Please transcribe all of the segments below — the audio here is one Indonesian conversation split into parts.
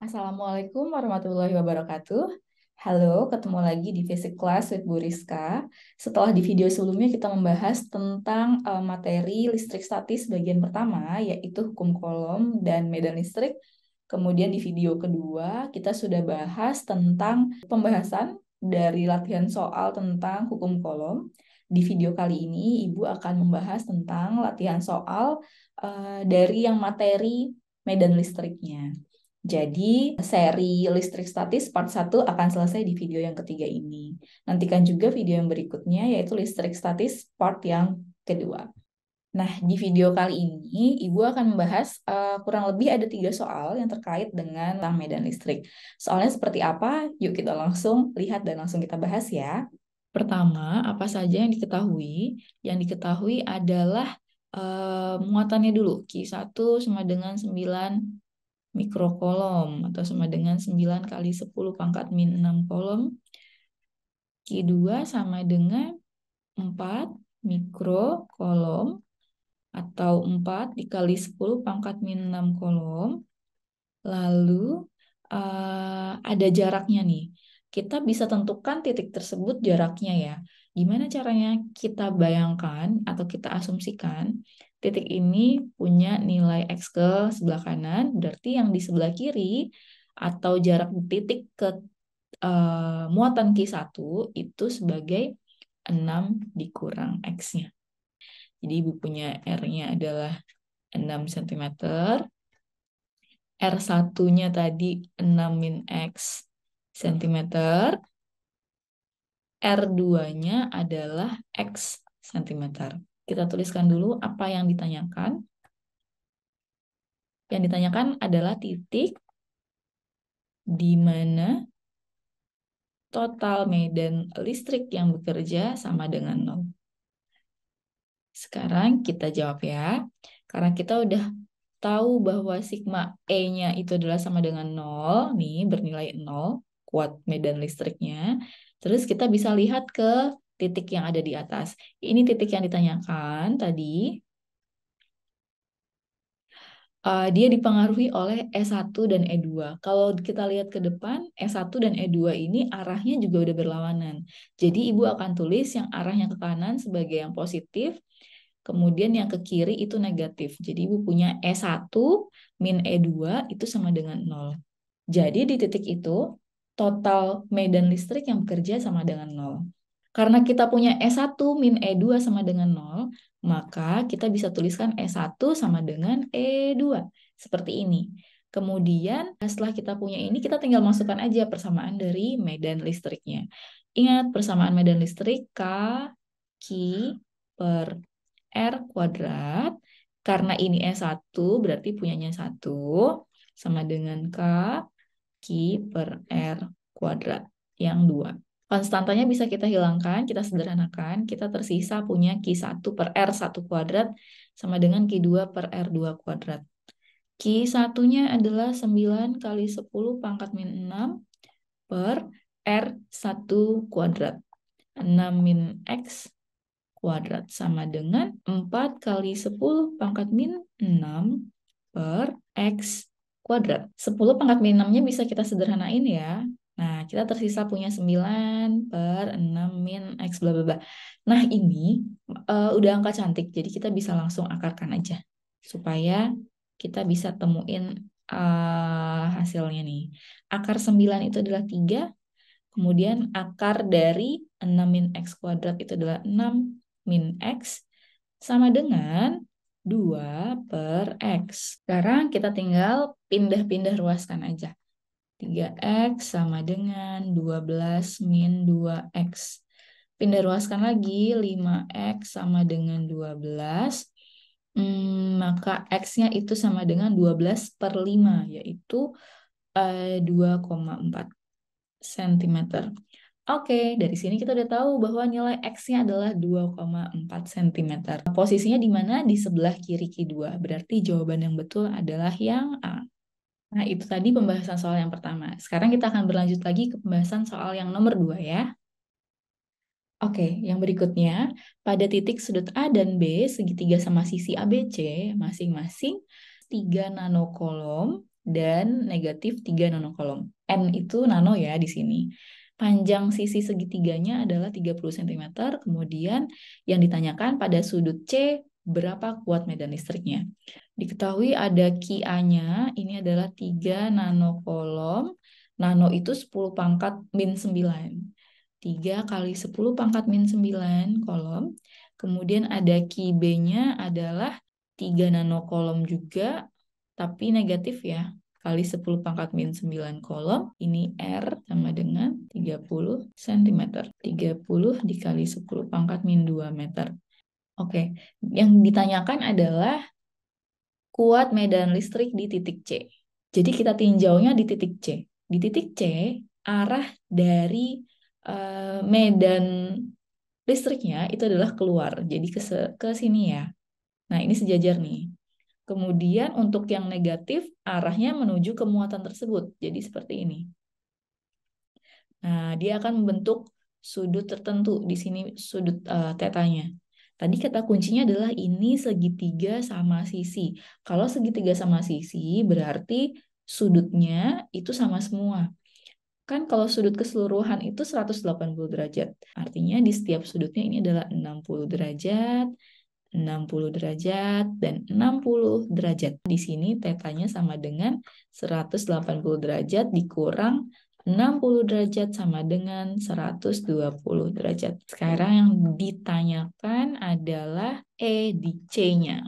Assalamualaikum warahmatullahi wabarakatuh. Halo, ketemu lagi di Basic Class with Bu Rizka. Setelah di video sebelumnya kita membahas tentang materi listrik statis bagian pertama, yaitu hukum kolom dan medan listrik. Kemudian di video kedua kita sudah bahas tentang pembahasan dari latihan soal tentang hukum kolom. Di video kali ini Ibu akan membahas tentang latihan soal dari yang materi medan listriknya. Jadi, seri listrik statis part 1 akan selesai di video yang ketiga ini. Nantikan juga video yang berikutnya, yaitu listrik statis part yang kedua. Nah, di video kali ini, Ibu akan membahas kurang lebih ada 3 soal yang terkait dengan medan listrik. Soalnya seperti apa? Yuk kita langsung lihat dan langsung kita bahas ya. Pertama, apa saja yang diketahui? Yang diketahui adalah muatannya dulu. Q1 sama dengan 9 mikrokolom atau sama dengan 9 kali 10 pangkat min 6 kolom. Q2 sama dengan 4 mikrokolom atau 4 dikali 10 pangkat min 6 kolom. Lalu ada jaraknya nih. Kita bisa tentukan titik tersebut jaraknya ya. Gimana caranya kita bayangkan atau kita asumsikan titik ini punya nilai X ke sebelah kanan, berarti yang di sebelah kiri atau jarak titik ke muatan Q1 itu sebagai 6 dikurang X-nya. Jadi Ibu punya R-nya adalah 6 cm, R1-nya tadi 6 min X cm, R2-nya adalah X cm. Kita tuliskan dulu apa yang ditanyakan. Yang ditanyakan adalah titik di mana total medan listrik yang bekerja sama dengan 0. Sekarang kita jawab ya. Karena kita udah tahu bahwa sigma E-nya itu adalah sama dengan 0, nih bernilai 0, kuat medan listriknya. Terus kita bisa lihat ke titik yang ada di atas. Ini titik yang ditanyakan tadi. Dia dipengaruhi oleh E1 dan E2. Kalau kita lihat ke depan, E1 dan E2 ini arahnya juga udah berlawanan. Jadi Ibu akan tulis yang arahnya ke kanan sebagai yang positif, kemudian yang ke kiri itu negatif. Jadi Ibu punya E1 min E2 itu sama dengan 0. Jadi di titik itu, total medan listrik yang bekerja sama dengan 0. Karena kita punya E1 min E2 sama dengan 0, maka kita bisa tuliskan E1 sama dengan E2. Seperti ini. Kemudian setelah kita punya ini, kita tinggal masukkan aja persamaan dari medan listriknya. Ingat persamaan medan listrik K Q per R kuadrat. Karena ini E1 berarti punyanya 1 sama dengan K Q per R kuadrat yang 2. Konstantanya bisa kita hilangkan, kita sederhanakan. Kita tersisa punya Q1 per R1 kuadrat sama dengan Q2 per R2 kuadrat. Q1-nya adalah 9 kali 10 pangkat min 6 per R1 kuadrat. 6 min X kuadrat sama dengan 4 kali 10 pangkat min 6 per X kuadrat. 10 pangkat min 6-nya bisa kita sederhanain ya. Nah, kita tersisa punya 9 per 6 min X bla bla bla. Nah, ini udah angka cantik, jadi kita bisa langsung akarkan aja. Supaya kita bisa temuin hasilnya nih. Akar 9 itu adalah 3, kemudian akar dari 6 min X kuadrat itu adalah 6 min X, sama dengan 2 per X. Sekarang kita tinggal pindah-pindah ruaskan aja. 3X sama dengan 12 min 2X. Pindah ruaskan lagi, 5X sama dengan 12. Maka X-nya itu sama dengan 12 per 5, yaitu 2,4 cm. Oke, dari sini kita udah tahu bahwa nilai X-nya adalah 2,4 cm. Posisinya di mana? Di sebelah kiri Q2. Berarti jawaban yang betul adalah yang A. Nah, itu tadi pembahasan soal yang pertama. Sekarang kita akan berlanjut lagi ke pembahasan soal yang nomor 2 ya. Oke, yang berikutnya, pada titik sudut A dan B, segitiga sama sisi ABC, masing-masing 3 nanokolom dan negatif 3 nanokolom. N itu nano ya di sini. Panjang sisi segitiganya adalah 30 cm. Kemudian yang ditanyakan pada sudut C berapa kuat medan listriknya. Diketahui ada QA-nya, ini adalah 3 nanokolom. Nano itu 10 pangkat min 9. 3 kali 10 pangkat min 9 kolom. Kemudian ada QB-nya adalah 3 nanokolom juga, tapi negatif ya. Kali 10 pangkat min 9 kolom. Ini R sama dengan 30 cm. 30 dikali 10 pangkat min 2 meter. Oke, yang ditanyakan adalah kuat medan listrik di titik C. Jadi kita tinjaunya di titik C. Di titik C, arah dari medan listriknya itu adalah keluar. Jadi ke sini ya. Nah, ini sejajar nih. Kemudian untuk yang negatif, arahnya menuju ke muatan tersebut. Jadi seperti ini. Nah, dia akan membentuk sudut tertentu. Di sini sudut tetanya. Tadi kata kuncinya adalah ini segitiga sama sisi. Kalau segitiga sama sisi, berarti sudutnya itu sama semua. Kan kalau sudut keseluruhan itu 180 derajat. Artinya di setiap sudutnya ini adalah 60 derajat, 60 derajat, dan 60 derajat. Di sini tetanya sama dengan 180 derajat dikurang 60 derajat sama dengan 120 derajat. Sekarang yang ditanyakan adalah E di C-nya.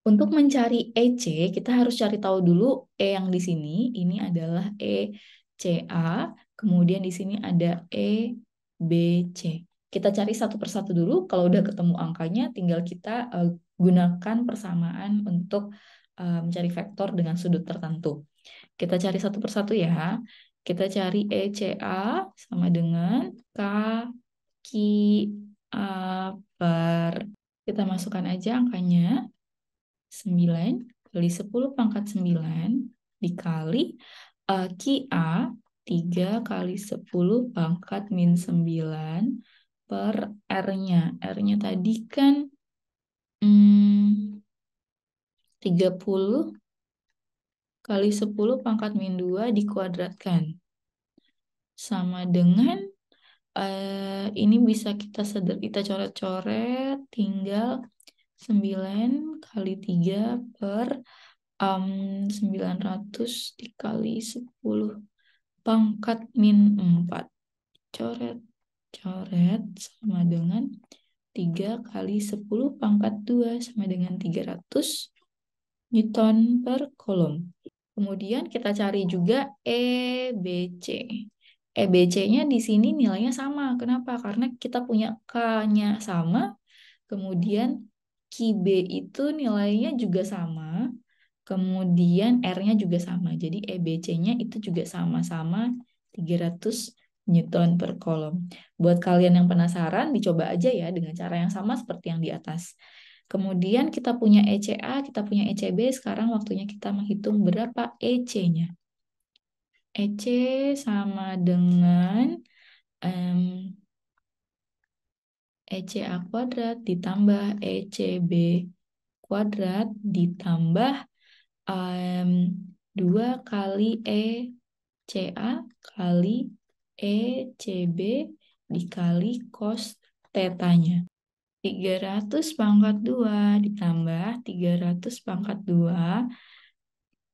Untuk mencari EC, kita harus cari tahu dulu E yang di sini. Ini adalah ECA, kemudian di sini ada EBC. Kita cari satu persatu dulu. Kalau udah ketemu angkanya, tinggal kita gunakan persamaan untuk mencari vektor dengan sudut tertentu. Kita cari satu persatu ya. Kita cari ECA sama dengan K, Q, A, per. Kita masukkan aja angkanya. 9 kali 10 pangkat 9 dikali QA 3 kali 10 pangkat min 9 per R-nya. R-nya tadi kan 30 kali 10 pangkat min 2 dikuadratkan. Sama dengan ini bisa kita coret-coret, tinggal 9 kali 3 per 900 dikali 10 pangkat min 4. Coret, coret sama dengan 3 kali 10 pangkat 2 sama dengan 300 Newton per kolom. Kemudian kita cari juga EBC. EBC-nya di sini nilainya sama. Kenapa? Karena kita punya K-nya sama, kemudian QB itu nilainya juga sama, kemudian R-nya juga sama. Jadi EBC-nya itu juga sama-sama 300 Newton per kolom. Buat kalian yang penasaran, dicoba aja ya dengan cara yang sama seperti yang di atas. Kemudian kita punya ECA, kita punya ECB, sekarang waktunya kita menghitung berapa EC-nya. EC sama dengan ECA kuadrat ditambah ECB kuadrat ditambah 2 kali ECA kali ECB dikali cos tetanya. 300 pangkat 2 ditambah 300 pangkat 2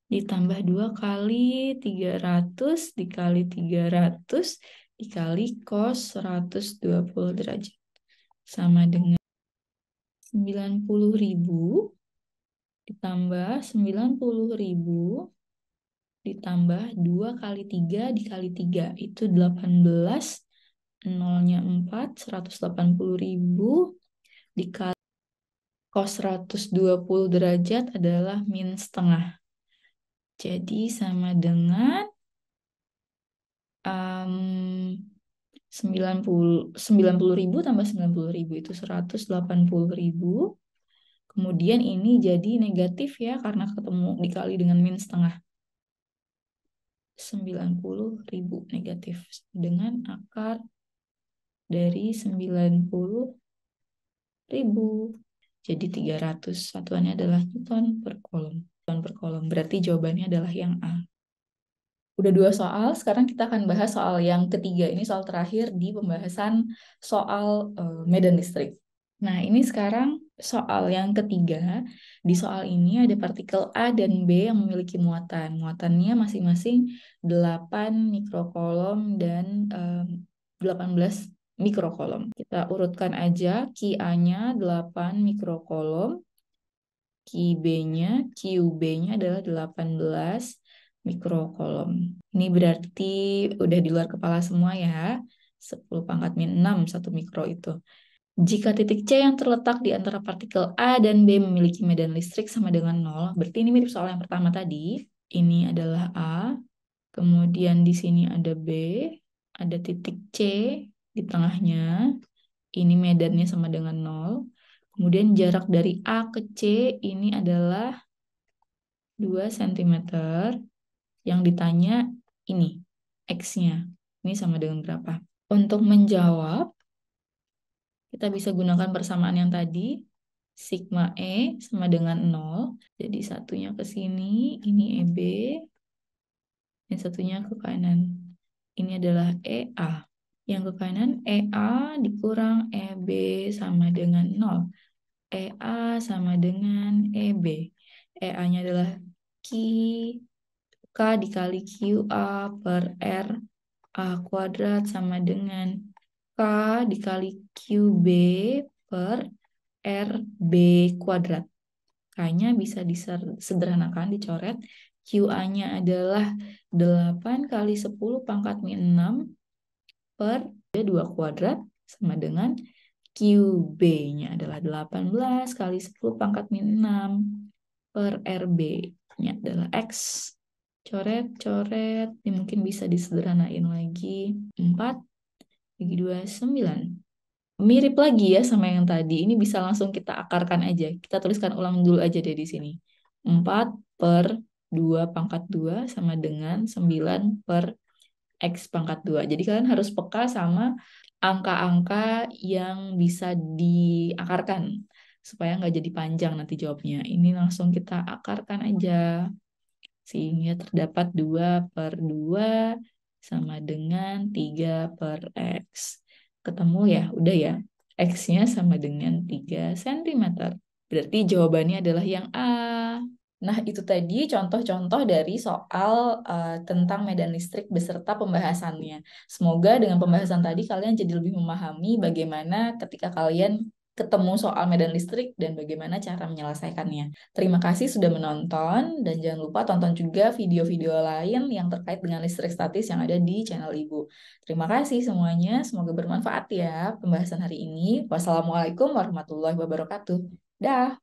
ditambah 2 kali 300 dikali 300 dikali cos 120 derajat. Sama dengan 90.000 ditambah 90.000 ditambah 2 kali 3 dikali 3. Itu 18. Nolnya 4. 180.000 dikali cos 120 derajat adalah min setengah. Jadi sama dengan 90.000 tambah 90.000 itu 180.000. Kemudian ini jadi negatif ya karena ketemu dikali dengan min setengah. 90.000 negatif dengan akar dari 90.000. Jadi 300 satuannya adalah Newton per kolom. per kolom. Berarti jawabannya adalah yang A. Udah 2 soal, sekarang kita akan bahas soal yang ketiga. Ini soal terakhir di pembahasan soal medan listrik. Nah, ini sekarang soal yang ketiga. Di soal ini ada partikel A dan B yang memiliki muatan. Muatannya masing-masing 8 mikrokolom dan 18 mikrokolom. Kita urutkan aja, QA-nya 8 mikrokolom, QB-nya, QB-nya adalah 18 mikrokolom. Ini berarti udah di luar kepala semua ya. 10 pangkat min 6, 1 mikro itu. Jika titik C yang terletak di antara partikel A dan B memiliki medan listrik sama dengan 0, berarti ini mirip soal yang pertama tadi. Ini adalah A, kemudian di sini ada B, ada titik C di tengahnya. Ini medannya sama dengan 0. Kemudian jarak dari A ke C ini adalah 2 cm. Yang ditanya ini, X-nya. Ini sama dengan berapa? Untuk menjawab, kita bisa gunakan persamaan yang tadi. Sigma E sama dengan 0. Jadi satunya ke sini, ini EB. Dan satunya ke kanan. Ini adalah EA. Yang ke kanan, EA dikurang EB sama dengan 0. EA sama dengan EB. EA-nya adalah K dikali QA per R A kuadrat sama dengan K dikali QB per RB kuadrat. K-nya bisa disederhanakan, dicoret. QA-nya adalah 8 kali 10 pangkat min 6 per 2 kuadrat sama dengan QB-nya adalah 18 kali 10 pangkat min 6 per RB-nya adalah X. Coret. Ini mungkin bisa disederhanain lagi. 4 bagi 2, 9. Mirip lagi ya sama yang tadi. Ini bisa langsung kita akarkan aja. Kita tuliskan ulang dulu aja deh di sini. 4 per 2 pangkat 2 sama dengan 9 per X pangkat 2. Jadi kalian harus peka sama angka-angka yang bisa diakarkan. Supaya nggak jadi panjang nanti jawabnya. Ini langsung kita akarkan aja. Sehingga terdapat 2 per 2 sama dengan 3 per X. Ketemu ya? Udah ya? X-nya sama dengan 3 cm. Berarti jawabannya adalah yang A. Nah, itu tadi contoh-contoh dari soal tentang medan listrik beserta pembahasannya. Semoga dengan pembahasan tadi kalian jadi lebih memahami bagaimana ketika kalian ketemu soal medan listrik dan bagaimana cara menyelesaikannya. Terima kasih sudah menonton dan jangan lupa tonton juga video-video lain yang terkait dengan listrik statis yang ada di channel Ibu. Terima kasih semuanya, semoga bermanfaat ya pembahasan hari ini. Wassalamualaikum warahmatullahi wabarakatuh. Dah.